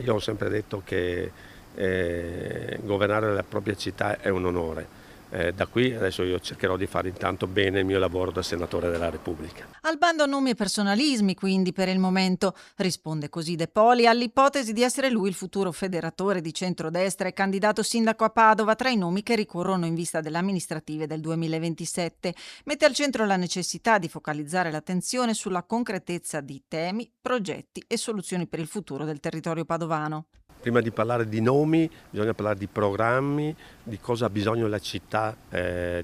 Io ho sempre detto che governare la propria città è un onore. Da qui adesso io cercherò di fare intanto bene il mio lavoro da senatore della Repubblica. Al bando nomi e personalismi, quindi, per il momento, risponde così De Poli all'ipotesi di essere lui il futuro federatore di centrodestra e candidato sindaco a Padova tra i nomi che ricorrono in vista delle amministrative del 2027. Mette al centro la necessità di focalizzare l'attenzione sulla concretezza di temi, progetti e soluzioni per il futuro del territorio padovano. Prima di parlare di nomi bisogna parlare di programmi, di cosa ha bisogno la città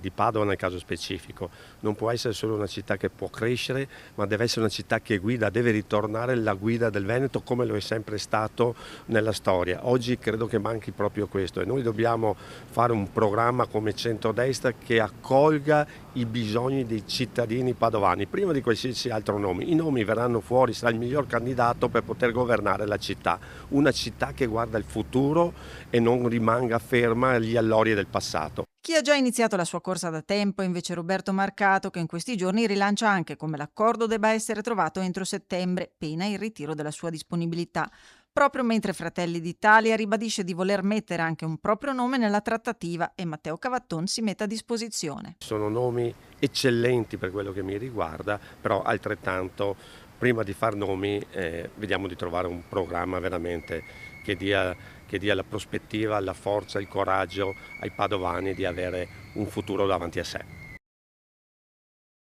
di Padova nel caso specifico. Non può essere solo una città che può crescere, ma deve essere una città che guida, deve ritornare la guida del Veneto come lo è sempre stato nella storia. Oggi credo che manchi proprio questo e noi dobbiamo fare un programma come centrodestra che accolga i bisogni dei cittadini padovani, prima di qualsiasi altro nome. I nomi verranno fuori, sarà il miglior candidato per poter governare la città, una città che guarda il futuro e non rimanga ferma agli allori del passato. Chi ha già iniziato la sua corsa da tempo è invece Roberto Marcato, che in questi giorni rilancia anche come l'accordo debba essere trovato entro settembre, pena il ritiro della sua disponibilità, proprio mentre Fratelli d'Italia ribadisce di voler mettere anche un proprio nome nella trattativa e Matteo Cavatton si mette a disposizione. Sono nomi eccellenti per quello che mi riguarda, però altrettanto prima di far nomi vediamo di trovare un programma veramente che dia la prospettiva, la forza, il coraggio ai padovani di avere un futuro davanti a sé.